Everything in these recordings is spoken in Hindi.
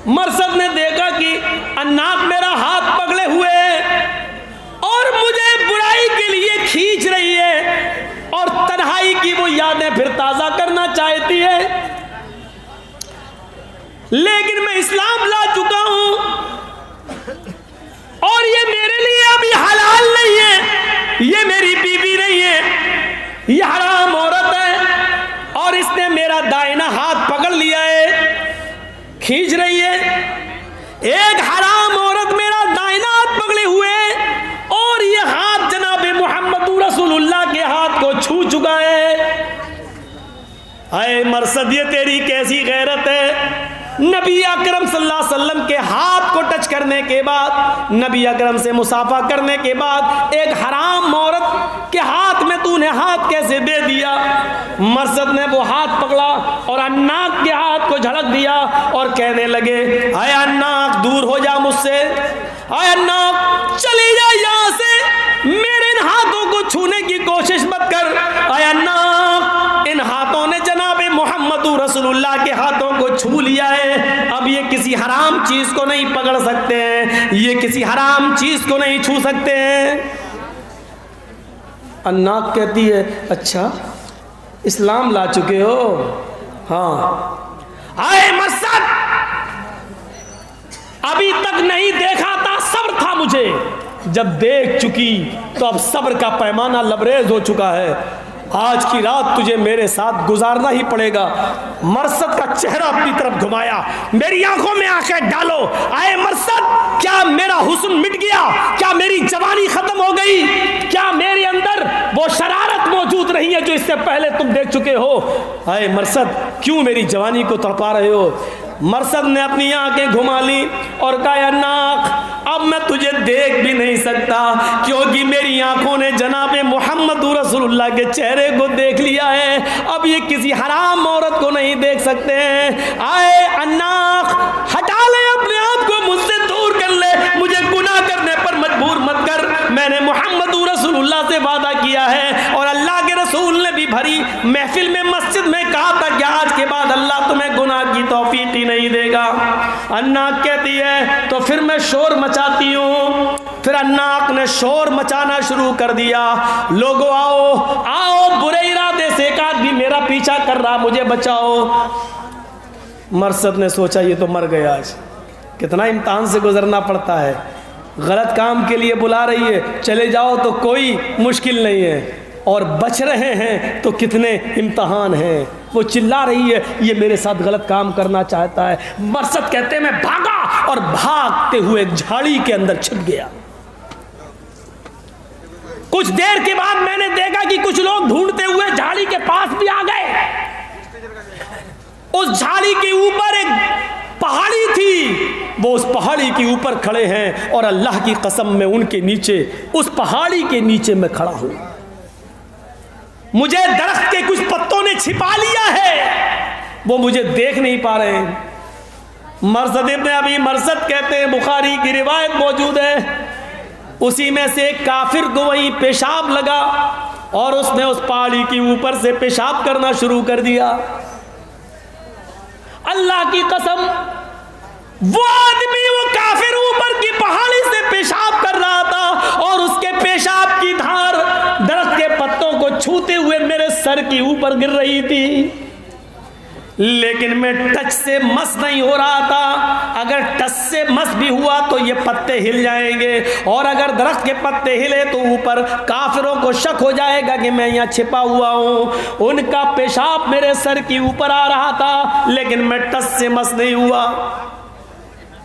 मरसद ने देखा कि अन्नाक मेरा हाथ पकड़े हुए और मुझे बुराई के लिए खींच रही है और तन्हाई की वो यादें फिर ताजा करना चाहती है, लेकिन मैं इस्लाम ला चुका हूं और ये मेरे लिए अभी हलाल नहीं है, ये मेरी बीवी नहीं है, ये हराम औरत है और इसने मेरा दाहिना हाथ पकड़ लिया है, खींच रही है। एक हराम औरत मेरा दाहिना हाथ पकड़े हुए और ये हाथ जनाबे मोहम्मद रसूलुल्लाह के हाथ को छू चुका है। अरे मरसद, ये तेरी कैसी गैरत है? नबी अकरम सल्लल्लाहु अलैहि वसल्लम के हाथ को टच करने के बाद, नबी अकरम से मुसाफा करने के बाद एक हराम औरत के हाथ में तूने हाथ कैसे दे दिया? मरसद ने वो हाथ पकड़ा और अन्नाक के हाथ को झड़क दिया और कहने लगे, आय अन्नाक दूर हो जा मुझसे, आय अन्नाक चली जा यहाँ से, मेरे इन हाथों को छूने की कोशिश मत कर। आय अन्नाक, इन हाथों ने जनाबे मोहम्मद रसूलुल्लाह के हाथों को छू लिया है, अब ये किसी हराम चीज को नहीं पकड़ सकते हैं, ये किसी हराम चीज को नहीं छू सकते हैं। अन्नाक कहती है, अच्छा इस्लाम ला चुके हो? हाँ। आए मरसद, अभी तक नहीं देखा था, सब्र था मुझे, जब देख चुकी तो अब सब्र का पैमाना लबरेज हो चुका है। आज की रात तुझे मेरे साथ गुजारना ही पड़ेगा। मरसद का चेहरा अपनी तरफ घुमाया, मेरी आंखों में आंखें डालो। आए मरसद, क्या मेरा हुस्न मिट गया? क्या मेरी जवानी खत्म हो गई? क्या मेरे अंदर वो शरारत मौजूद नहीं है जो इससे पहले तुम देख चुके हो? आए मरसद, क्यों मेरी जवानी को तड़पा रहे हो? मरसद ने अपनी आंखें घुमा ली और कहा, नाक अब मैं तुझे देख भी नहीं सकता, क्योंकि मेरी आंखों ने जनाबे मोहम्मद रसूलुल्लाह के चेहरे को देख लिया है, अब ये किसी हराम औरत को नहीं देख सकते हैं। आए अन्नाक, हटा ले अपने आप को, मुझसे दूर कर ले, मुझे गुनाह करने पर मजबूर मत कर। मैंने मोहम्मद रसूलुल्लाह से वादा किया है और अल्लाह के रसूल ने भी भरी महफिल में मस्जिद में कहा था कि आज के बाद अल्लाह तुम्हें गुनाह की तौफीक ही नहीं देगा। अन्नाक कहती है, तो फिर मैं शोर मचाती हूँ। फिर अन्नाक ने शोर मचाना शुरू कर दिया, लोगों आओ आओ, बुरे इरादे से एक आदमी मेरा पीछा कर रहा, मुझे बचाओ। मरसद ने सोचा ये तो मर गया, आज कितना इम्तिहान से गुजरना पड़ता है, गलत काम के लिए बुला रही है, चले जाओ तो कोई मुश्किल नहीं है, और बच रहे हैं तो कितने इम्तिहान हैं। वो चिल्ला रही है, ये मेरे साथ गलत काम करना चाहता है। मरसद कहते हैं, मैं भागा और भागते हुए एक झाड़ी के अंदर छिप गया। कुछ देर के बाद मैंने देखा कि कुछ लोग ढूंढते हुए झाड़ी के पास भी आ गए। उस झाड़ी के ऊपर एक पहाड़ी थी, वो उस पहाड़ी के ऊपर खड़े हैं और अल्लाह की कसम में उनके नीचे, उस पहाड़ी के नीचे मैं खड़ा हूं। मुझे दरख्त के कुछ पत्तों ने छिपा लिया है, वो मुझे देख नहीं पा रहे हैं। मरसद इब्न अबी मरसद कहते हैं, बुखारी की रिवायत मौजूद है, उसी में से एक काफिर को वहीं पेशाब लगा और उसने उस पहाड़ी के ऊपर से पेशाब करना शुरू कर दिया। अल्लाह की कसम, वो आदमी, वो काफिर ऊपर की पहाड़ी से पेशाब कर रहा था और उसके पेशाब की धार दरख्त के पत्तों को छूते हुए मेरे सर के ऊपर गिर रही थी, लेकिन मैं टच से मस नहीं हो रहा था। अगर टच से मस भी हुआ तो ये पत्ते हिल जाएंगे, और अगर दरख्त के पत्ते हिले तो ऊपर काफिरों को शक हो जाएगा कि मैं यहाँ छिपा हुआ हूँ। उनका पेशाब मेरे सर के ऊपर आ रहा था, लेकिन मैं टच से मस नहीं हुआ।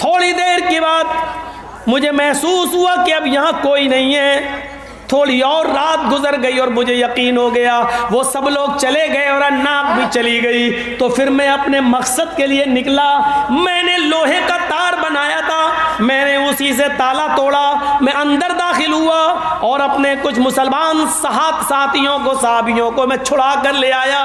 थोड़ी देर के बाद मुझे महसूस हुआ कि अब यहाँ कोई नहीं है। थोड़ी और रात गुजर गई और मुझे यकीन हो गया वो सब लोग चले गए और अन्नाक भी चली गई। तो फिर मैं अपने मकसद के लिए निकला। मैंने लोहे का तार बनाया था, मैंने उस उसी से ताला तोड़ा, मैं अंदर दाखिल हुआ और अपने कुछ मुसलमान साथियों को, साहबियों को मैं छुड़ा कर ले आया।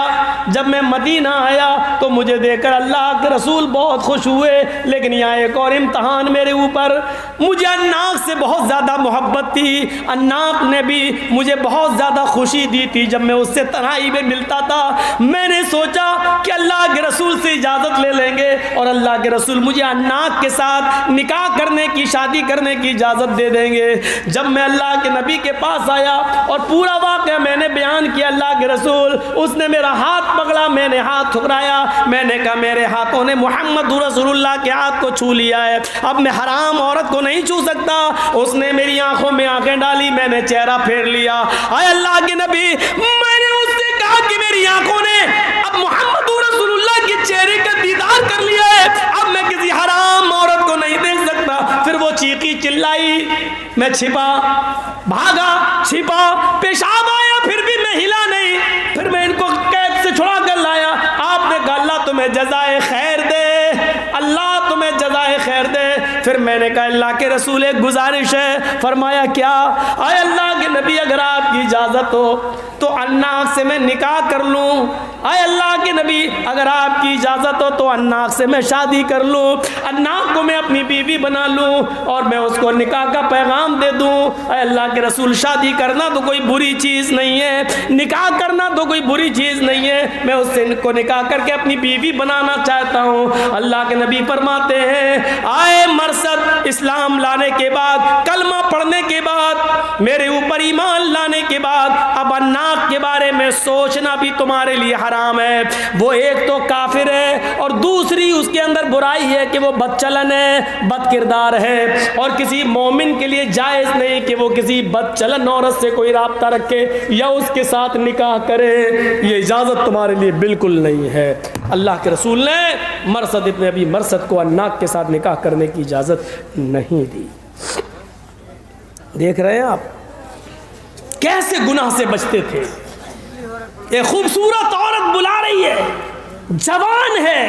जब मैं मदीना आया तो मुझे देखकर अल्लाह के रसूल बहुत खुश हुए। लेकिन यहाँ एक और इम्तहान मेरे ऊपर, मुझे अन्नाक से बहुत ज़्यादा मोहब्बत थी, अन्नाक ने भी मुझे बहुत ज़्यादा खुशी दी थी। जब मैं उससे तन्हाई में मिलता था मैंने सोचा कि अल्लाह के रसूल से इजाज़त ले लेंगे और अल्लाह के रसूल मुझे अन्नाक के साथ निकाह करने की, शादी करने की इजाज़त दे देंगे। जब मैं अल्लाह के नबी के पास आया और पूरा वाक़या मैंने बयान किया अल्लाह के रसूल, उसने मेरा हाथ पकड़ा, मैंने हाथ ठुकराया, मैंने कहा मेरे हाथों ने मोहम्मद रसूलुल्लाह के हाथ को छू लिया है, अब मैं हराम औरत को नहीं छू सकता। उसने मेरी आंखों में आंखें डाली, मैंने चेहरा फेर लिया। आए अल्लाह के नबी, मैंने उससे कहा कि मेरी आंखों ने अब मोहम्मद रसूलुल्लाह के चेहरे का दीदार कर लिया है, अब मैं किसी हराम औरत को नहीं देख सकता। फिर वो चीखी चिल्लाई, मैं छिपा, भागा, छिपा, पेशाब आया फिर भी मैं हिला नहीं। फिर मैं इनको कैद से छुड़ा कर लाया। आपने कहा अल्लाह तुम्हें जज़ाए खैर दे, अल्लाह तुम्हें जज़ाए खैर दे। फिर मैंने कहा अल्लाह के रसूल एक गुजारिश है। फरमाया क्या? आए अल्लाह के नबी अगर आपकी इजाज़त हो तो अन्नाक से मैं निकाह कर लूँ। आए अल्लाह के नबी अगर आपकी इजाज़त हो तो अन्नाक से मैं शादी कर लूँ, अन्नाक को मैं अपनी बीवी बना लूँ और मैं उसको निकाह का पैगाम दे दूँ। आए अल्लाह के रसूल, शादी करना तो कोई बुरी चीज़ नहीं है, निकाह करना तो कोई बुरी चीज़ नहीं है, मैं उससे को निकाह करके अपनी बीवी बनाना चाहता हूँ। अल्लाह के नबी फरमाते हैं आए मरसद, इस्लाम लाने के बाद, कलमा पढ़ने के बाद, मेरे ऊपर ईमान लाने के बाद अब अन्नाक के बारे में सोचना भी तुम्हारे लिए हराम है। वो एक तो काफिर है और दूसरी उसके अंदर बुराई है कि वो बदचलन है, बद किरदार है, और किसी मोमिन के लिए जायज़ नहीं कि वो किसी बदचलन औरत से कोई राब्ता रखे या उसके साथ निकाह करे। ये इजाज़त तुम्हारे लिए बिल्कुल नहीं है। अल्लाह के रसूल ने मरसद इब्न अबी मरसद को अन्नाक के साथ निकाह करने की इजाज़त नहीं दी। देख रहे हैं आप कैसे गुनाह से बचते थे। एक खूबसूरत औरत बुला रही है, जवान है,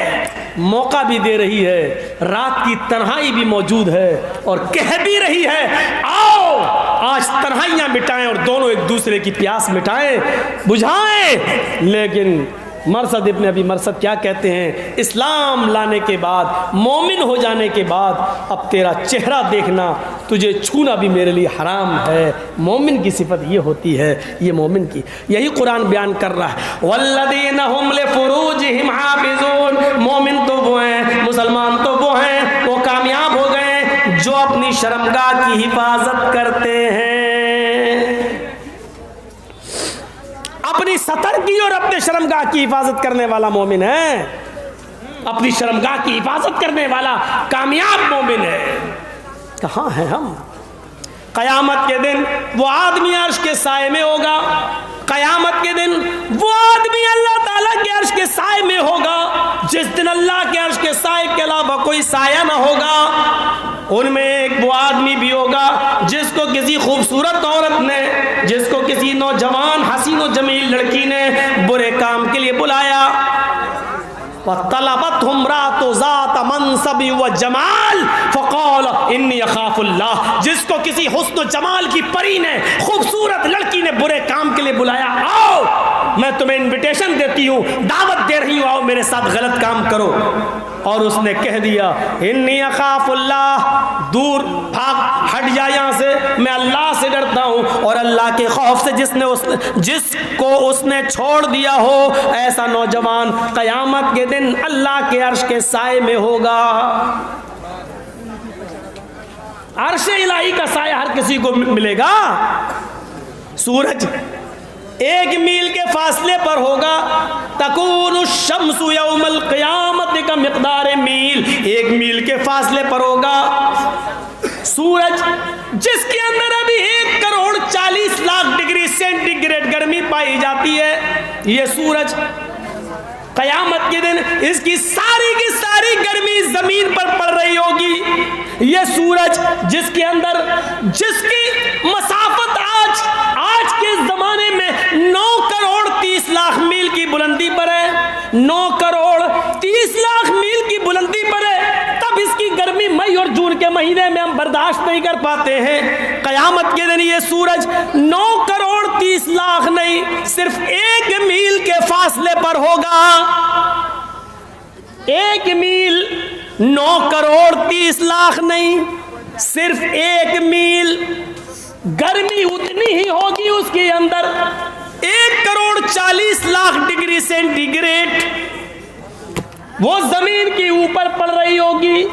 मौका भी दे रही है, रात की तन्हाई भी मौजूद है और कह भी रही है आओ आज तन्हाइयाँ मिटाएं और दोनों एक दूसरे की प्यास मिटाएं, बुझाएं। लेकिन मरसद इब्न अबी मरसद क्या कहते हैं? इस्लाम लाने के बाद, मोमिन हो जाने के बाद अब तेरा चेहरा देखना, तुझे छूना भी मेरे लिए हराम है। मोमिन की सिफत ये होती है, ये मोमिन की, यही कुरान बयान कर रहा है। वल्लज़ीना हुम लिफ़ुरूजिहिम हाफ़िज़ून, मोमिन तो वो हैं, मुसलमान तो वो हैं, वो कामयाब हो गए जो अपनी शर्मगाह की हिफाजत करते हैं। अपनी सतर की और अपने शर्मगाह की हिफाजत करने वाला मोमिन है, अपनी शर्मगाह की हिफाजत करने वाला कामयाब मोमिन है। कहाँ हैं हम? कयामत के दिन वो आदमी अर्श के साए में होगा, कयामत के दिन वो आदमी अल्लाह ताला के अर्श के साए में होगा, जिस दिन अल्लाह के अर्श के साए के अलावा कोई साया ना होगा। उनमें एक वो आदमी भी होगा जिसको किसी खूबसूरत औरत ने, जिसको किसी नौजवान हसीन व जमील लड़की ने बुरे काम के लिए बुलाया, वतलबतहुम रातु ज़ात मनसबि व जमाल फ़क़ाल इन्नी अख़ाफ़ुल्लाह, जिसको किसी हुस्न जमाल की परी ने, खूबसूरत लड़की ने बुरे काम के लिए बुलाया, आओ मैं तुम्हें इनविटेशन देती हूँ, दावत दे रही हूँ, आओ मेरे साथ गलत काम करो। और उसने कह दिया इन्नी अख़ाफ़ुल्लाह, दूर भाग, हट जा यहाँ से, मैं अल्लाह से डरता हूँ। और अल्लाह के खौफ से जिसको उसने छोड़ दिया हो, ऐसा नौजवान क़यामत के दिन अल्लाह के अर्श के साए में होगा। अर्श इलाही का साया हर किसी को मिलेगा। सूरज 1 मील के फासले पर होगा, तकूनु शम्सु यौमल क़ियामत का मिक़दार मील, 1 मील के फासले पर होगा सूरज, जिसके अंदर अभी 1,40,00,000 डिग्री सेंटीग्रेड गर्मी पाई जाती है। ये सूरज क़यामत के दिन इसकी सारी की सारी गर्मी जमीन पर पड़ रही होगी। ये सूरज जिसके अंदर, जिसकी मसाफत आज के जमाने में 9,30,00,000 मील की बुलंदी पर है, 9,30,00,000 मील की बुलंदी पर है, तब इसकी गर्मी मई और जून के महीने में हम बर्दाश्त बर्दाश्त नहीं कर पाते हैं। कयामत के दिन ये सूरज 9 करोड़ 30 लाख नहीं, सिर्फ 1 मील के फासले पर होगा। 1 मील, 9 करोड़ 30 लाख नहीं, सिर्फ 1 मील। गर्मी उतनी ही होगी उसके अंदर, 1 करोड़ 40 लाख डिग्री सेंटीग्रेड वो जमीन के ऊपर पड़ रही होगी।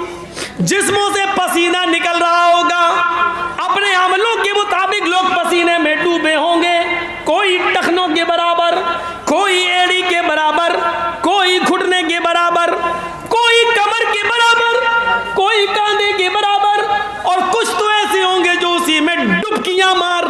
जिस्मों से पसीना निकल रहा होगा। अपने अमलों के मुताबिक लोग पसीने में डूबे होंगे। कोई टखनों के बराबर, कोई एड़ी के बराबर, कोई घुटने के बराबर, कोई कमर के बराबर, कोई कांधे के बराबर, और कुछ तो ऐसे होंगे जो उसी में डुबकियां मार